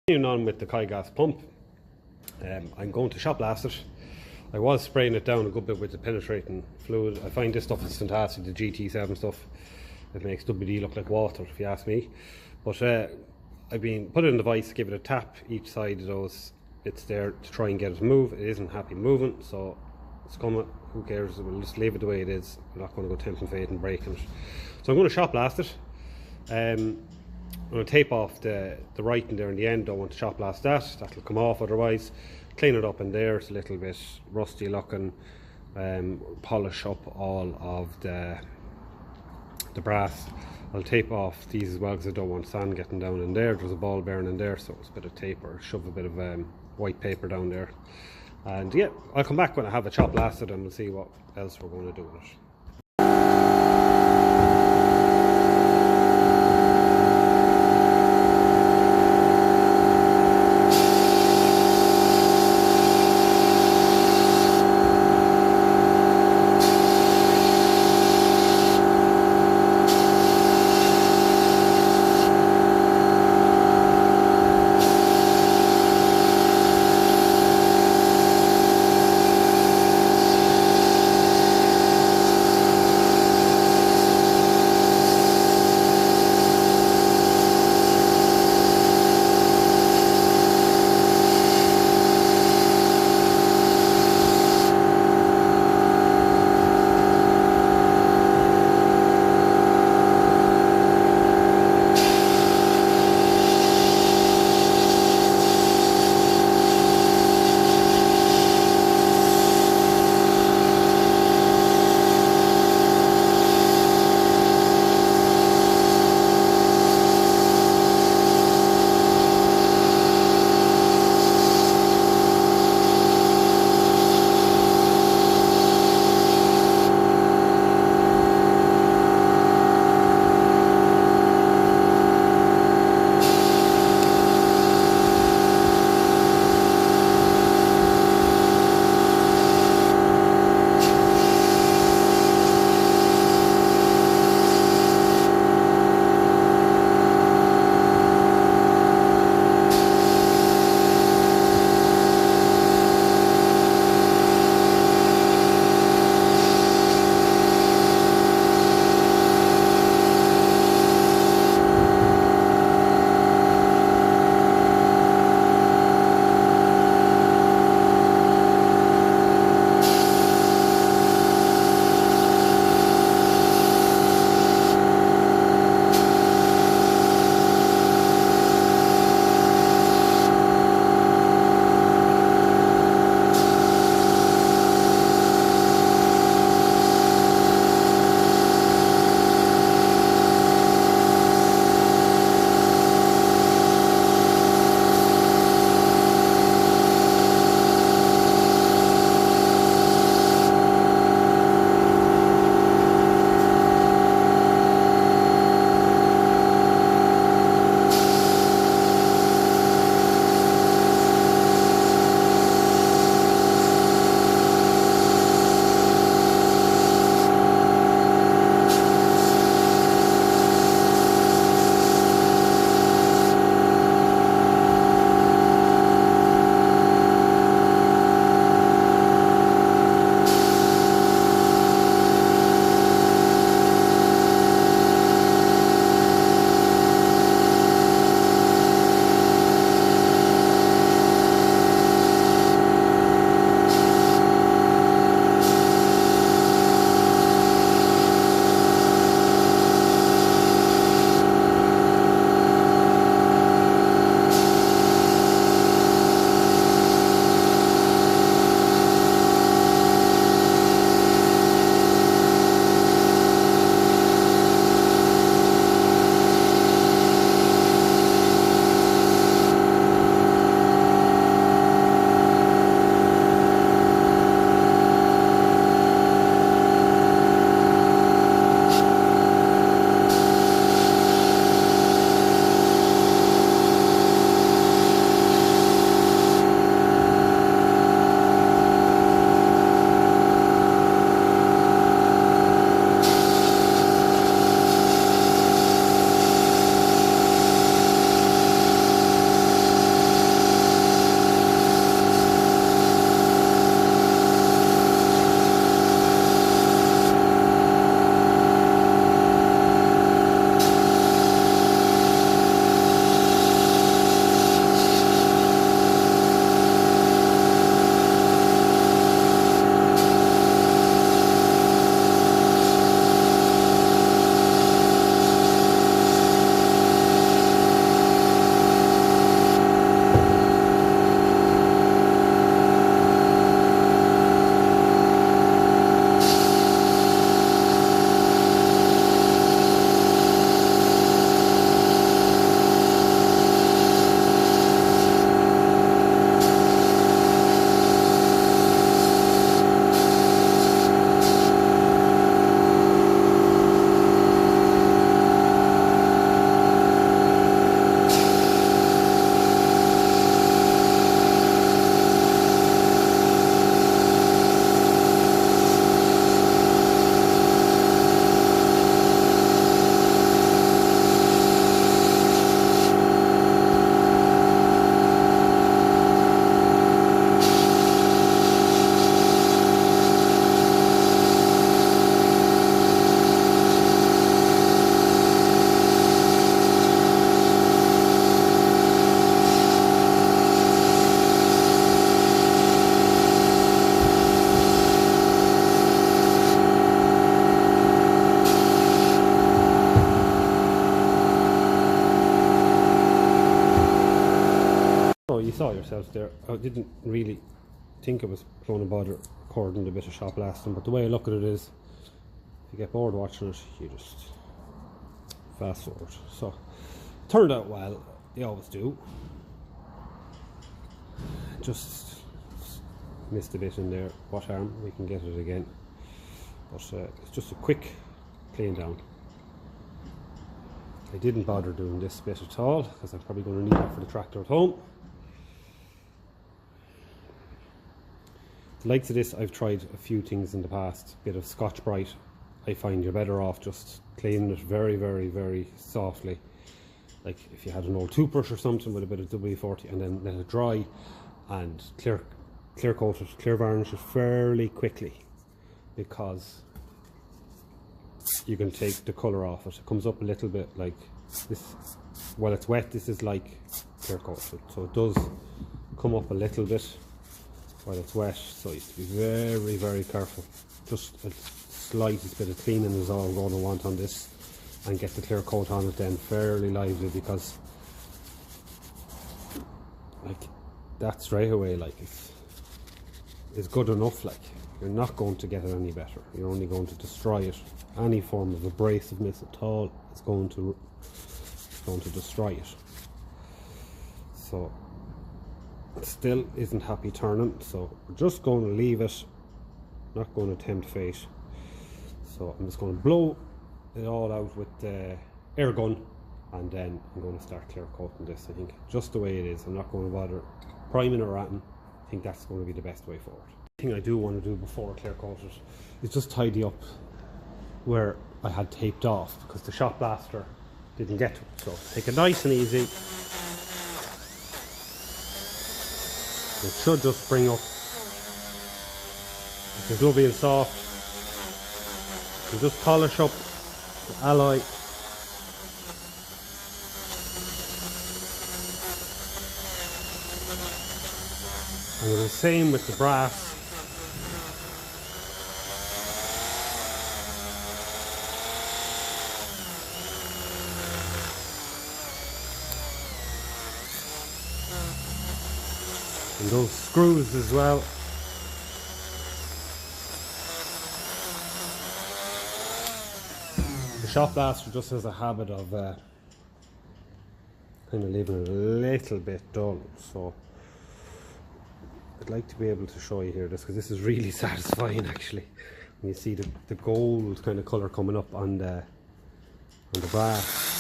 Continuing on with the Kai gas pump, I'm going to shop blast it. I was spraying it down a good bit with the penetrating fluid. I find this stuff is fantastic, the GT7 stuff. It makes WD look like water, if you ask me. But I've been put it in the vise, give it a tap each side of those. It's there to try and get it to move. It isn't happy moving, so it's coming. Who cares? We'll just leave it the way it is. We're not going to go tempting fate and breaking it. So I'm going to shop blast it. I'm going to tape off the writing there in the end. Don't want to shop blast that. That'll come off otherwise. Clean it up in there. It's a little bit rusty looking. Polish up all of the brass. I'll tape off these as well because I don't want sand getting down in there. There's a ball bearing in there, so it's a bit of tape, or shove a bit of white paper down there. And yeah, I'll come back when I have a chop blasted and we'll see what else we're going to do with it. you saw yourself there, I didn't really think I was going to bother recording the bit of shop blasting, but the way I look at it is, if you get bored watching it, you just fast forward. So turned out well, they always do. Just missed a bit in there, what harm, we can get it again. But it's just a quick clean down. I didn't bother doing this bit at all because I'm probably going to need it for the tractor at home. The likes of this, I've tried a few things in the past. Bit of Scotch Brite, I find you're better off just cleaning it very, very, very softly. Like if you had an old toothbrush or something with a bit of WD-40, and then let it dry and clear coat it, clear varnish it fairly quickly, because you can take the colour off it. It comes up a little bit like this. While it's wet, this is like clear coat, so it does come up a little bit while it's wet, so you have to be very, very careful. Just a slightest bit of cleaning is all I'm going to want on this, and get the clear coat on it then fairly lively, because like that straight away, like it's good enough. Like, you're not going to get it any better, you're only going to destroy it. Any form of abrasiveness at all is going to destroy it. So it still isn't happy turning, so we're just going to leave it, not going to tempt fate. So I'm just going to blow it all out with the air gun, and then I'm going to start clear coating this. I think just the way it is, I'm not going to bother priming or ratting. I think that's going to be the best way forward. The thing I do want to do before I clear coat it is just tidy up where I had taped off, because the shop blaster didn't get to it. So take it nice and easy. It should just bring up, it's lovely and soft. You just polish up the alloy. And the same with the brass. And those screws as well. The shop blaster just has a habit of kind of leaving it a little bit dull, so I'd like to be able to show you here this, because this is really satisfying actually. When you see the gold kind of colour coming up on the brass.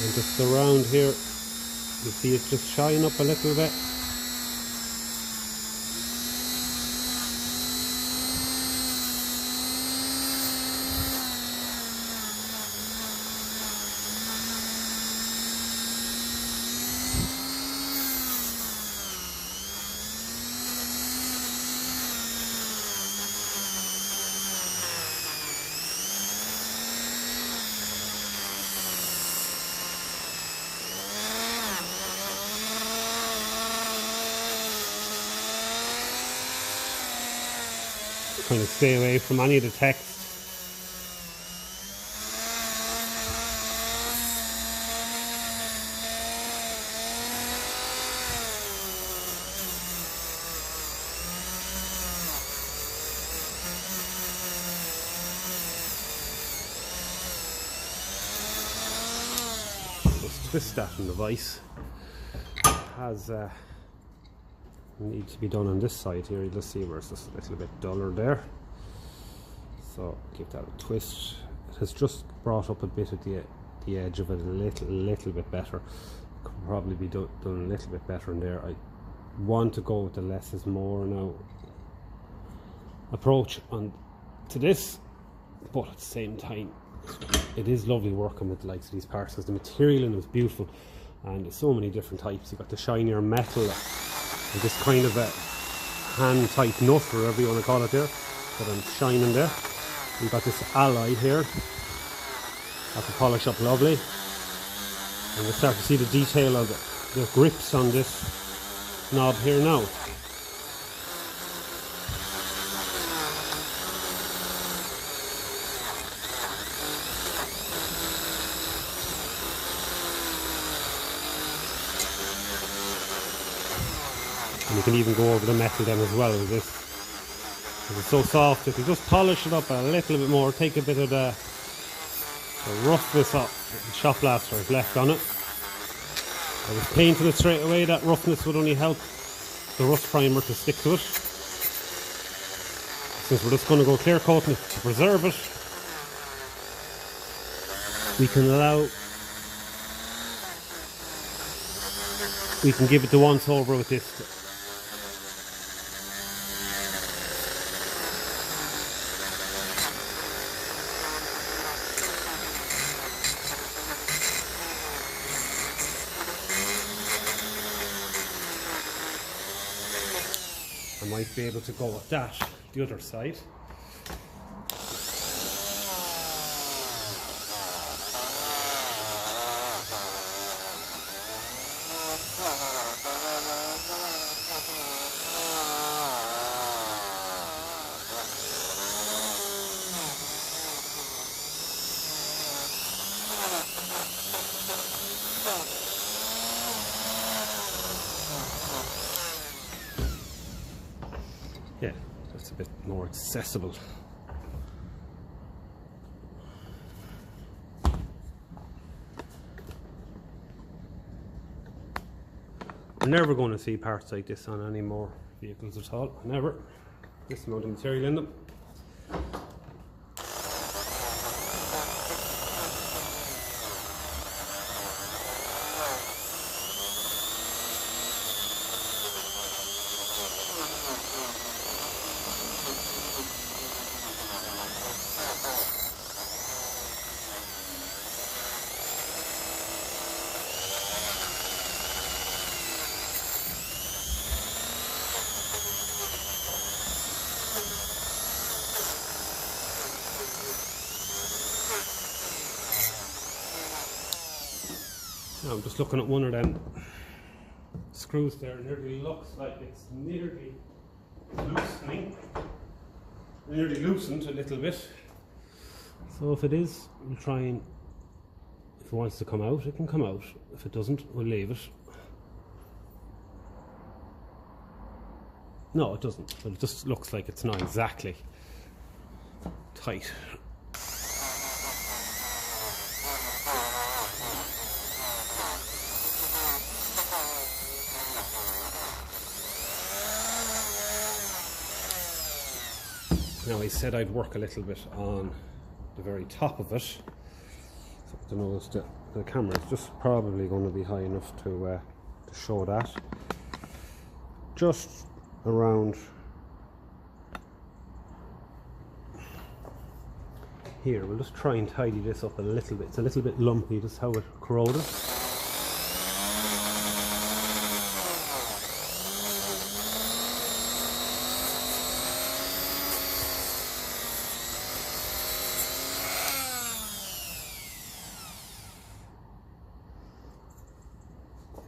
And just around here, you see it's just shine up a little bit. Kind of stay away from any of the text. Just twist that in the vise. It has needs to be done on this side here. You'll see where it's just a little bit duller there, so give that a twist. It has just brought up a bit at the edge of it a little bit better. It could probably be done a little bit better in there. I want to go with the less is more now approach on to this, but at the same time it is lovely working with the likes of these parts, because the material in it is beautiful, and there's so many different types. You've got the shinier metal, and this kind of a hand type nut, or whatever you want to call it there, that I'm shining there. We've got this alloy here, have to polish up lovely, and we'll start to see the detail of the grips on this. knob here now. And you can even go over the metal then as well with this. Because it's so soft, if you just polish it up a little bit more, take a bit of the roughness off the shop blaster is left on it. I was painting it straight away, that roughness would only help the rust primer to stick to it. Since we're just going to go clear coating it to preserve it, we can give it the once over with this. I might be able to go with that, the other side. Yeah, that's a bit more accessible. We're never going to see parts like this on any more vehicles at all. Never. This amount of material in them. Now I'm just looking at one of them screws there, and nearly looks like it's nearly loosening. Nearly loosened a little bit. So if it is, we'll try and, if it wants to come out, it can come out. If it doesn't, we'll leave it. No, it doesn't, but it just looks like it's not exactly tight. Now I said I'd work a little bit on the very top of it. So I don't know if the camera is just probably going to be high enough to show that. Just around here, we'll just try and tidy this up a little bit. It's a little bit lumpy, just how it corroded.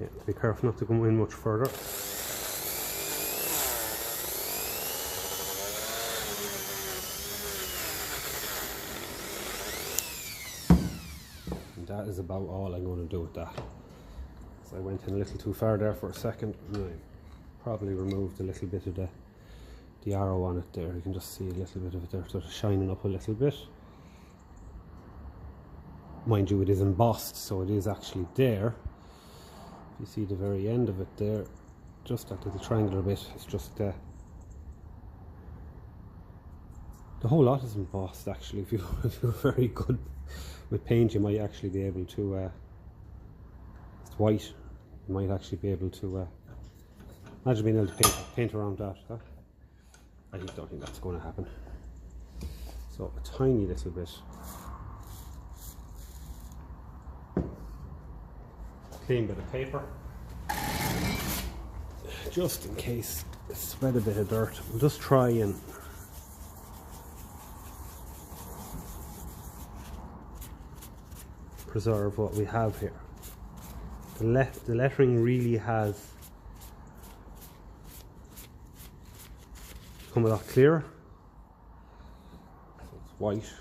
Yeah, be careful not to go in much further. And that is about all I'm going to do with that. So I went in a little too far there for a second, and I probably removed a little bit of the arrow on it there. You can just see a little bit of it there, sort of shining up a little bit. Mind you, it is embossed, so it is actually there. You see the very end of it there, just that little triangular bit. It's just the whole lot is embossed actually. If you're very good with paint, you might actually be able to, it's white, you might actually be able to, imagine being able to paint around that. Huh? I don't think that's going to happen. So a tiny little bit. Clean bit of paper, just in case it's spread a bit of dirt. We'll just try and preserve what we have here. The lettering really has become a lot clearer. So it's white.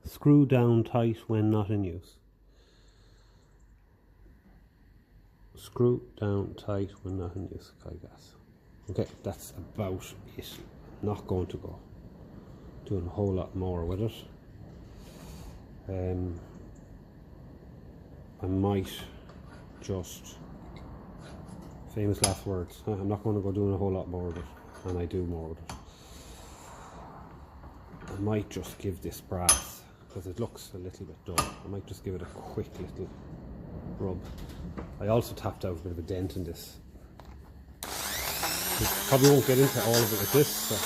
Screw down tight when not in use. Screw down tight when not in use. Okay, guys. Okay, that's about it. Not going to go doing a whole lot more with it. I might just, famous last words, I'm not going to go doing a whole lot more with it, and I do more with it. I might just give this brass, because it looks a little bit dull, I might just give it a quick little rub. I also tapped out a bit of a dent in this. Probably won't get into all of it with this, so.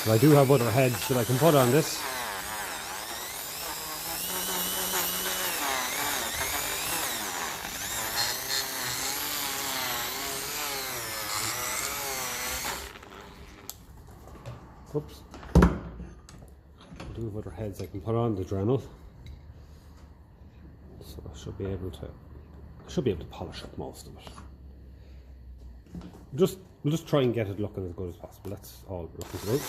But I do have other heads that I can put on this. Oops. I do have other heads I can put on the Dremel. So I should be able to polish up most of it. We'll just try and get it looking as good as possible. That's all we're looking to do.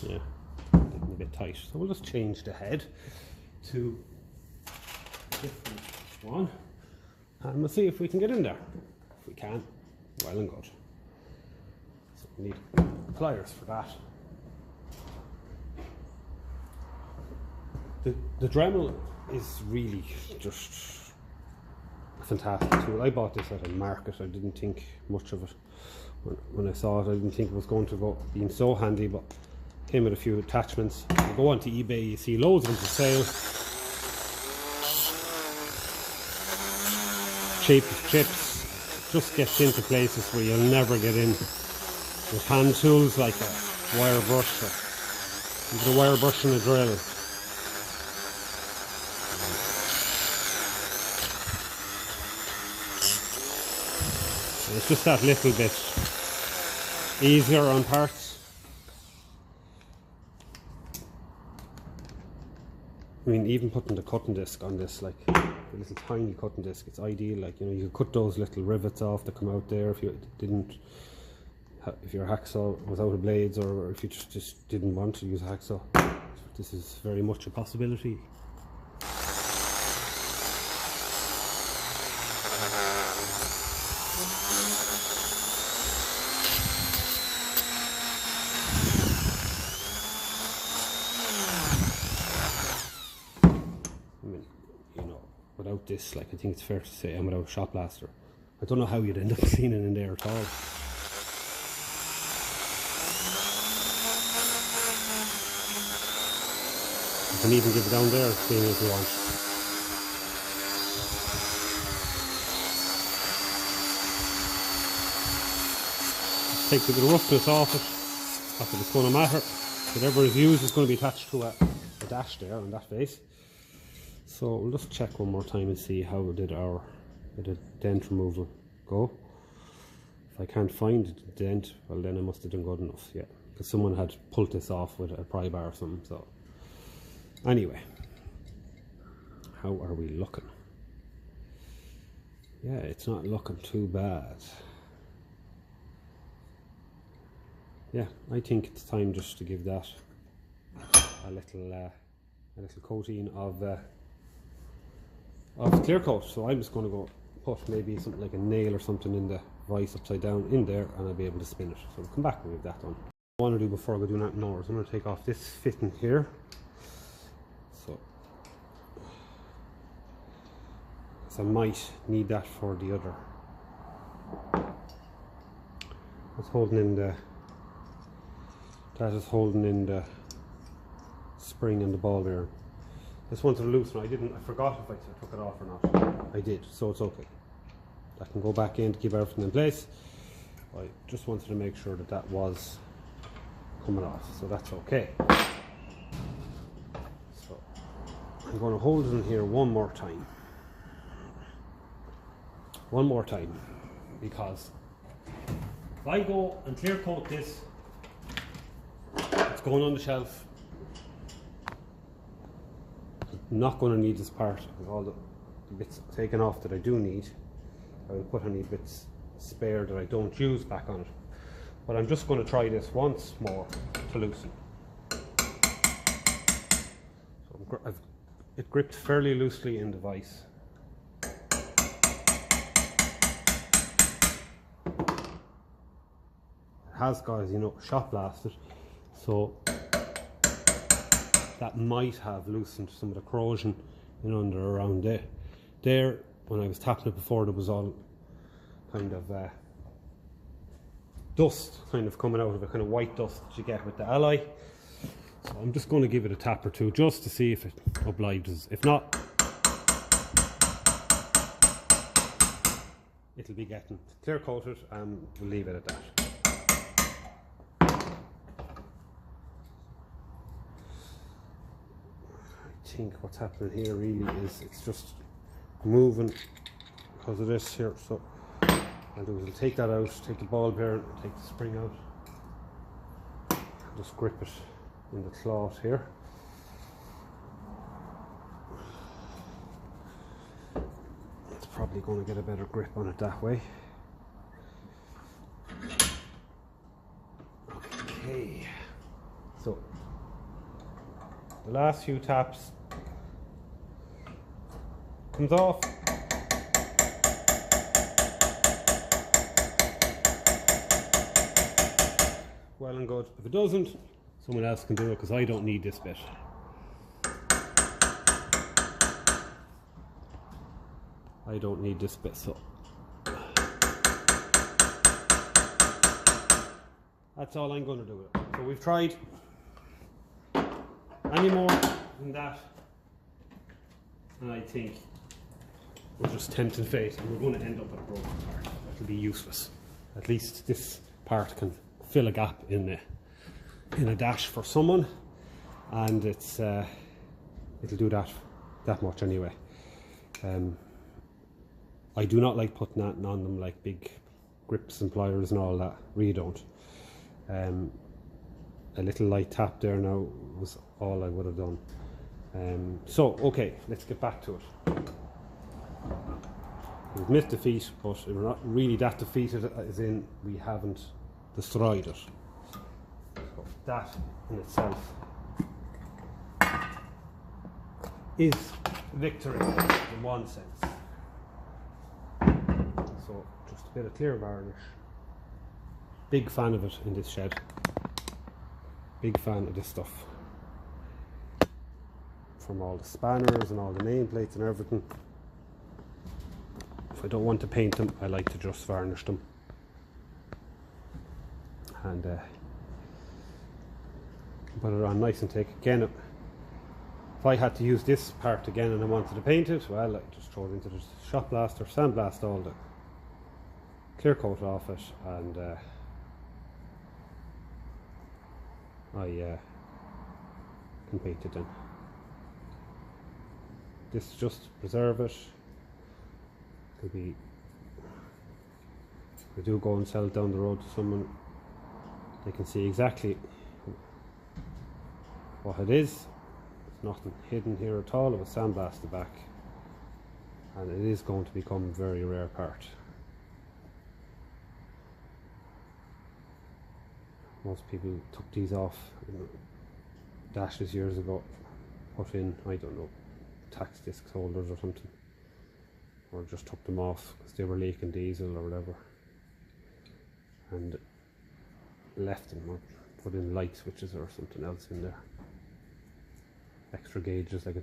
Yeah, getting a bit tight. So we'll just change the head to a different one, and we'll see if we can get in there. If we can, well and good. So we need pliers for that. The Dremel is really just a fantastic tool. I bought this at a market. I didn't think much of it when I saw it. I didn't think it was going to go being so handy, but it came with a few attachments. You go onto eBay, you see loads of them for sale. Cheap as chips. Just gets into places where you'll never get in with hand tools like a wire brush, or even a wire brush and a drill. It's just that little bit easier on parts. I mean, even putting the cutting disc on this, like the little tiny cutting disc, it's ideal. Like, you know, you could cut those little rivets off that come out there if you didn't, if your hacksaw was out of blades, or if you just didn't want to use a hacksaw. This is very much a possibility. Without this, like, I think it's fair to say, and without a shot blaster, I don't know how you'd end up seeing it in there at all. You can even give it down there, seeing if you want. Just take a bit of roughness off it. Not that it's going to matter. Whatever is used is going to be attached to a dash there on that face. So we'll just check one more time and see how did our dent removal go. If I can't find the dent, well then I must have done good enough, yeah. Because someone had pulled this off with a pry bar or something, so. Anyway, how are we looking? Yeah, it's not looking too bad. Yeah, I think it's time just to give that a little coating of clear coat. So I'm just going to go put maybe something like a nail or something in the vice upside down in there, and I'll be able to spin it. So we'll come back and we've that done. What I want to do before I go do anything more is I'm going to take off this fitting here. So I might need that for the other. That's holding in the. That is holding in the spring and the ball bearing. This one's a loose one. I forgot if I took it off or not. I did, so it's okay. that can go back in to keep everything in place. I just wanted to make sure that that was coming off, so that's okay. So I'm going to hold it in here one more time, because if I go and clear coat this, it's going on the shelf. I'm not going to need this part with all the bits taken off that I do need. I will put any bits spare that I don't use back on it. But I'm just going to try this once more to loosen. So it gripped fairly loosely in the vise. It has got, as you know, shot blasted, so that might have loosened some of the corrosion in under around there. There, when I was tapping it before, there was all kind of dust kind of coming out of it, kind of white dust that you get with the alloy. So I'm just going to give it a tap or two just to see if it obliges. If not, it'll be getting clear coated and we'll leave it at that. I think what's happening here really is it's just moving because of this here. So I'll do is I'll take that out, take the ball bearing, take the spring out, just grip it in the cloth here. It's probably going to get a better grip on it that way. Okay, so the last few taps comes off. Well and good. If it doesn't, someone else can do it because I don't need this bit. I don't need this bit, so that's all I'm going to do with it. So we've tried. Any more than that, and I think we're just tempting fate and we're going to end up with a broken part. It'll be useless. At least this part can fill a gap in a dash for someone, and it's it'll do that much anyway. I do not like putting that on them, like big grips and pliers and all that. Really don't. A little light tap there now was all I would have done. So okay, let's get back to it. We've missed defeat, but we're not really that defeated, as in we haven't destroyed it. So that in itself is victory in one sense. So just a bit of clear varnish. Big fan of it in this shed. Big fan of this stuff. From all the spanners and all the nameplates and everything. If I don't want to paint them, I like to just varnish them. And put it on nice and thick. Again, if I had to use this part again and I wanted to paint it, well, I just throw it into the shot blast or sandblast all the clear coat off it, and I can paint it then. This just preserve it. Could be, if I do go and sell it down the road to someone, they can see exactly what it is. There's nothing hidden here at all. It was sandblasted back, and it is going to become a very rare part. Most people took these off in dashes years ago, put in, I don't know, tax disc holders or something, or just took them off because they were leaking diesel or whatever, and left them, or put in light switches or something else in there. Extra gauges, like a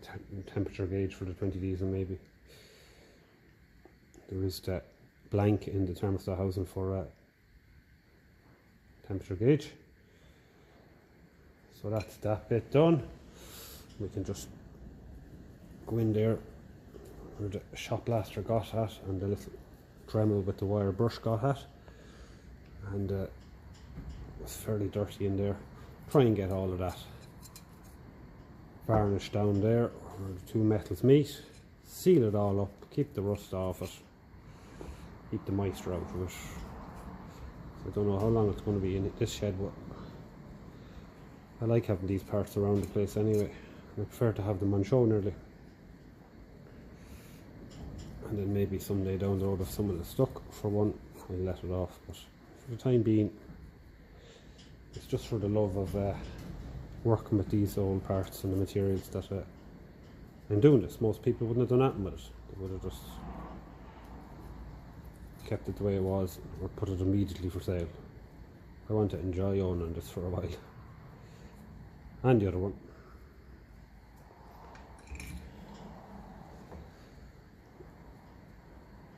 temperature gauge for the 20 diesel maybe. There is that blank in the thermostat housing for temperature gauge. So that's that bit done. We can just go in there where the shot blaster got at, and the little Dremel with the wire brush got at, and it was fairly dirty in there. Try and get all of that varnish down there where the two metals meet, seal it all up, keep the rust off it, keep the moisture out of it. I don't know how long it's going to be in this shed, but I like having these parts around the place anyway. I prefer to have them on show nearly. And then maybe someday down the road, if someone is stuck for one, I'll let it off. But for the time being, it's just for the love of working with these old parts and the materials that I'm doing this. Most people wouldn't have done anything with it. They would have just kept it the way it was or put it immediately for sale. I want to enjoy owning this for a while. And the other one.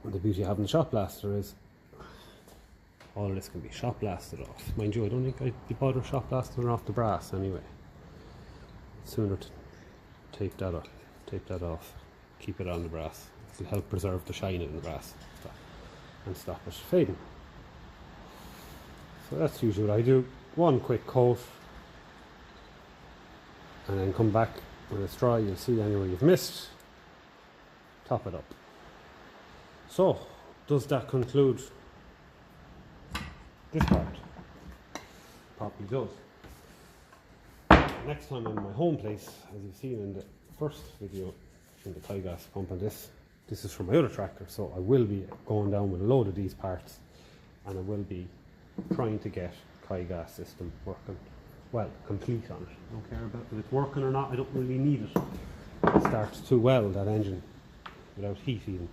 And the beauty of having the shop blaster is all of this can be shop blasted off. Mind you, I don't think I'd be bothered shop blasting off the brass anyway. Sooner to take that off, keep it on the brass. It'll help preserve the shine in the brass and stop it fading. So that's usually what I do. One quick coat, and then come back when it's dry. You'll see anywhere you've missed, top it up. So, does that conclude this part? Probably does. Next time I'm in my home place, as you've seen in the first video in the tie gas pump, and this is for my other tractor, so I will be going down with a load of these parts, and I will be trying to get tie gas system working, well, complete on it. I don't care about if it's working or not, I don't really need it. It starts too well, that engine, without heat even.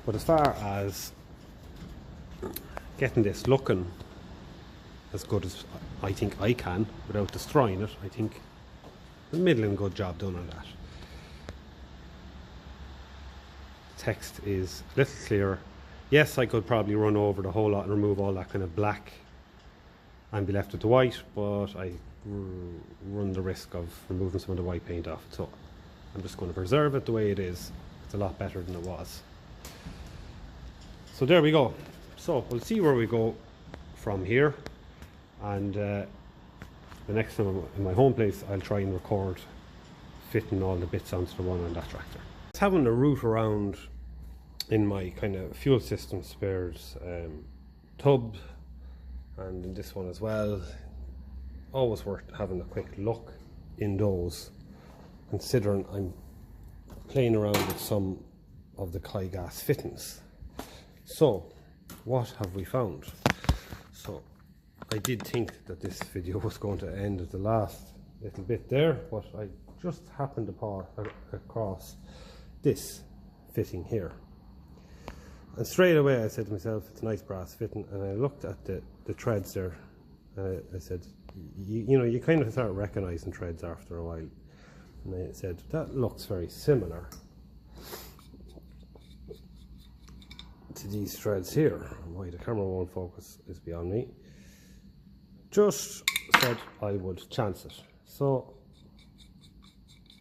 But as far as getting this looking as good as I think I can without destroying it, I think a middling good job done on that. The text is a little clearer. Yes, I could probably run over the whole lot and remove all that kind of black and be left with the white, but I run the risk of removing some of the white paint off it, so I'm just going to preserve it the way it is. It's a lot better than it was. So there we go. So we'll see where we go from here, and the next time I'm in my home place, I'll try and record fitting all the bits onto the one on that tractor. It's having a route around in my kind of fuel system spares tub, and in this one as well. Always worth having a quick look in those, considering I'm playing around with some of the tie gas fittings. So what have we found? So I did think that this video was going to end at the last little bit there, but I just happened to pass across this fitting here, and straight away I said to myself, it's a nice brass fitting, and I looked at the threads there. I said, you know, you kind of start recognizing threads after a while, and I said, that looks very similar to these threads here. Why the camera won't focus is beyond me. Just said I would chance it. So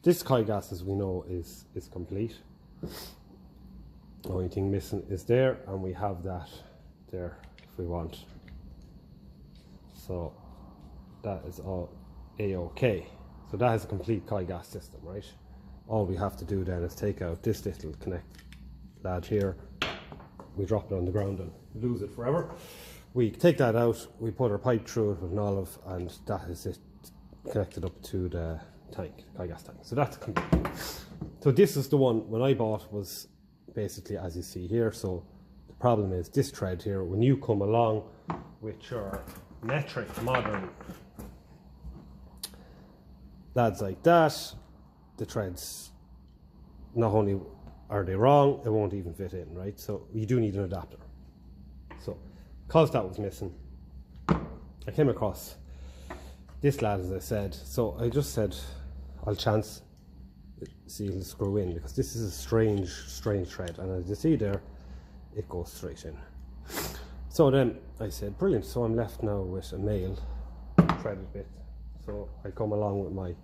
this tie gas, as we know, is complete. The only thing missing is there, and we have that there if we want. So that is all a-okay. So that is a complete tie gas system, right? All we have to do then is take out this little connect lad here. We drop it on the ground and lose it forever. We take that out, we put our pipe through it with an olive, and that is it connected up to the tank, tie gas tank. So that's complete. So this is the one when I bought was basically as you see here. So the problem is this thread here, when you come along with your metric modern lads like that, the threads, not only are they wrong, it won't even fit in, right? So you do need an adapter. So because that was missing, I came across this lad, as I said. So I just said I'll chance see it'll screw in, because this is a strange thread, and as you see there, it goes straight in. So then I said, brilliant, so I'm left now with a male threaded bit. So I come along with my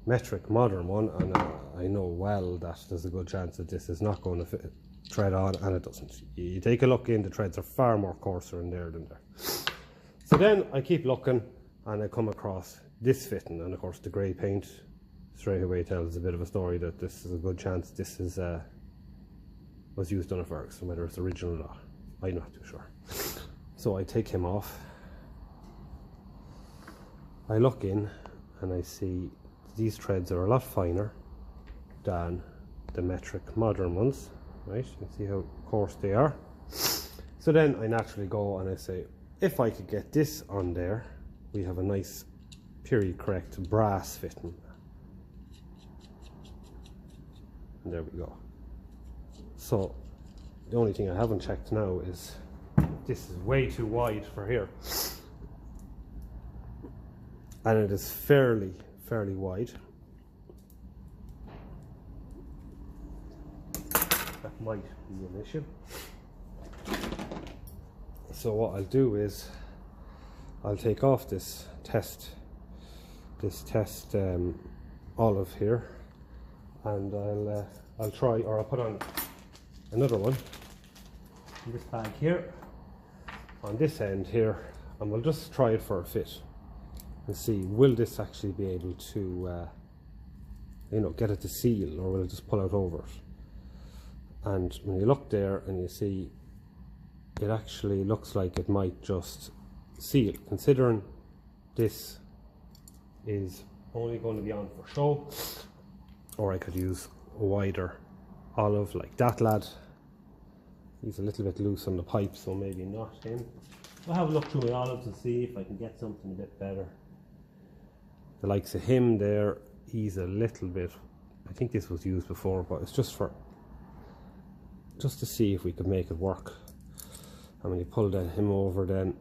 metric modern one, and I know well that there's a good chance that this is not going to fit thread on, and it doesn't. You take a look in, the threads are far more coarser in there than there. So then I keep looking, and I come across this fitting, and of course the grey paint straight away tells a bit of a story that this is a good chance this is was used on a Ferguson, whether it's original or not, I'm not too sure. So I take him off, I look in, and I see these threads are a lot finer than the metric modern ones, right? You can see how coarse they are. So then I naturally go and I say, if I could get this on there, we have a nice period correct brass fitting. And there we go. So the only thing I haven't checked now is this is way too wide for here. And it is fairly wide. That might be an issue. So what I'll do is I'll take off this test olive here, and I'll try, or I'll put on another one in this bag here on this end here, and we'll just try it for a fit and see, will this actually be able to you know, get it to seal, or will it just pull out over it? And when you look there and you see, it actually looks like it might just seal, considering this is only going to be on for show. Or I could use a wider olive like that lad. He's a little bit loose on the pipe, so maybe not him. I'll have a look through my olives and see if I can get something a bit better. The likes of him there, he's a little bit, I think this was used before, but it's just to see if we could make it work. And when you pull him over, then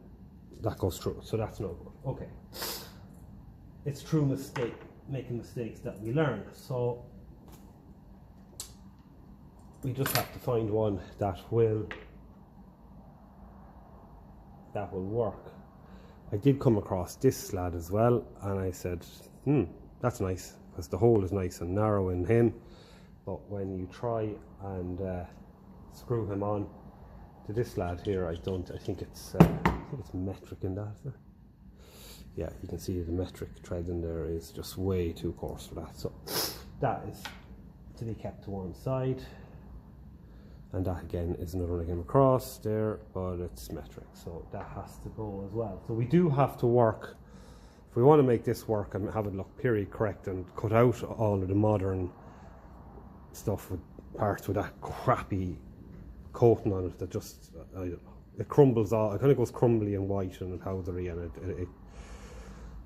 that goes through, so that's no good. Okay, it's through making mistakes that we learn. So we just have to find one that will work. I did come across this lad as well, and I said, that's nice, because the hole is nice and narrow in him, but when you try and screw him on to this lad here, I think it's metric in that. Yeah, you can see the metric thread in there is just way too coarse for that, so that is to be kept to one side. And that again is another one I came across there, but it's metric, so that has to go as well. So we do have to work, if we want to make this work and have it look period correct and cut out all of the modern stuff with parts with that crappy coating on it that just, I don't know, it crumbles all, it kind of goes crumbly and white and powdery, and it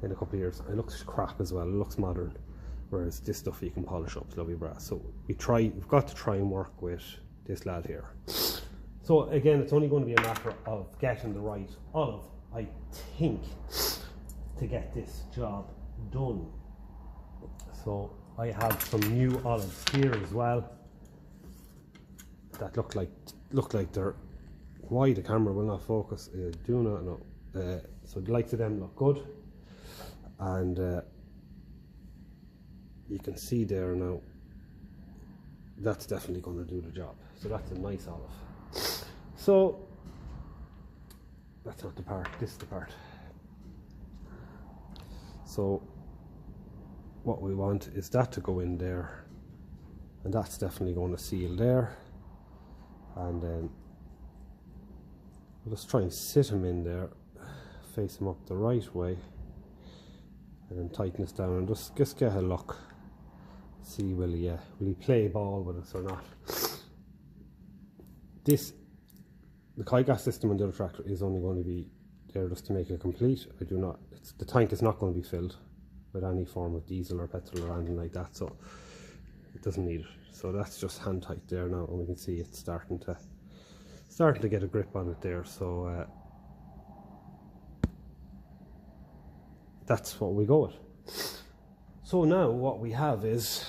in a couple of years it looks crap as well. It looks modern, whereas this stuff you can polish up, it's lovely brass. So we've got to try and work with this lad here. So again, it's only going to be a matter of getting the right olive, I think, to get this job done. So I have some new olives here as well that look like they're, why the camera will not focus, I do not know. So the likes of them look good, and you can see there now, that's definitely going to do the job. So that's a nice olive. So that's not the part, this is the part. So what we want is that to go in there, and that's definitely going to seal there. And then we'll just try and sit him in there, face him up the right way, and then tighten this down and just get a look. See, will he play ball with us or not? The kite gas system on the other tractor is only going to be there just to make it complete. The tank is not going to be filled with any form of diesel or petrol or anything like that, so it doesn't need it. So that's just hand tight there now, and we can see it's starting to get a grip on it there. So that's what we go with. So now what we have is,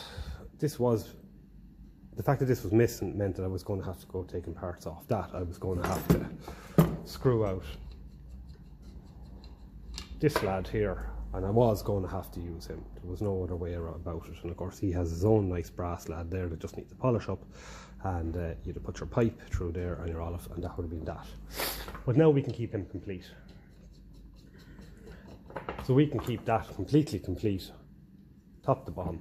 the fact that this was missing meant that I was going to have to go taking parts off that. I was going to have to screw out this lad here and I was going to have to use him. There was no other way about it. And of course he has his own nice brass lad there that just needs to polish up, and you'd put your pipe through there and your olive, and that would have been that. But now we can keep him complete. So we can keep that completely complete, top to bottom,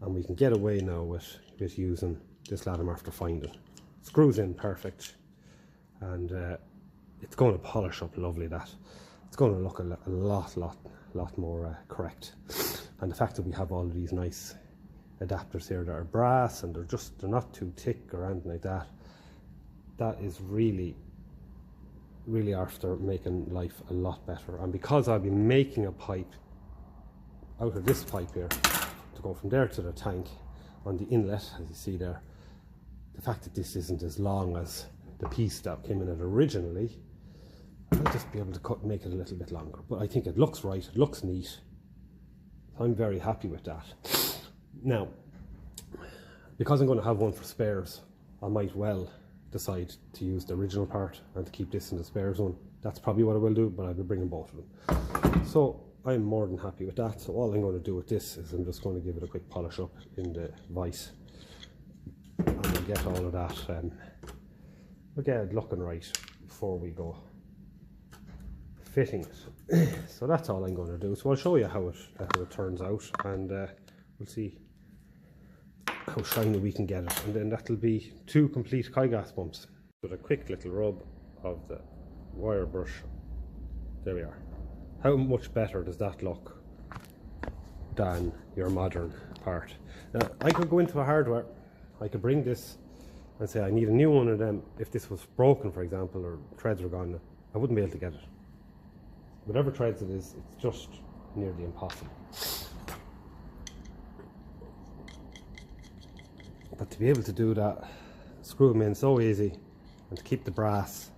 and we can get away now with using this ladder after finding. Screws in perfect, and it's going to polish up lovely. That it's going to look a lot more correct. And the fact that we have all of these nice adapters here that are brass, and they're not too thick or anything like that, that is really after making life a lot better. And because I'll be making a pipe out of this pipe here to go from there to the tank on the inlet, as you see there, the fact that this isn't as long as the piece that came in it originally, I'll just be able to make it a little bit longer. But I think it looks right, it looks neat. I'm very happy with that. Now, because I'm going to have one for spares, I might well decide to use the original part and to keep this in the spares one. That's probably what I will do, but I'll be bringing both of them. So I'm more than happy with that. So all I'm going to do with this is I'm just going to give it a quick polish up in the vise, and we'll get all of that we'll get it looking right before we go fitting it. So that's all I'm going to do. So I'll show you how it turns out, and we'll see how shiny we can get it, and then that'll be 2 complete Kai gas pumps. With a quick little rub of the wire brush, there we are. How much better does that look than your modern part? Now, I could go into a hardware, I could bring this and say I need a new one of them. If this was broken, for example, or threads were gone, I wouldn't be able to get it. Whatever threads it is, it's just nearly impossible. But to be able to do that, screw them in so easy, and to keep the brass,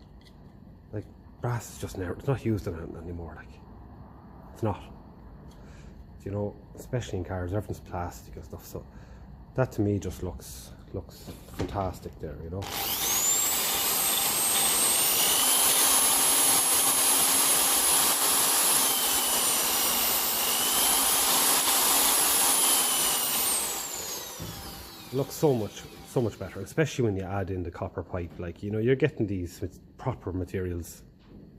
like, brass is just never, it's not used in it anymore, like, it's not. You know, especially in cars, everything's plastic and stuff, so that to me just looks fantastic there, you know. It looks so much better, especially when you add in the copper pipe. Like, you know, you're getting these with proper materials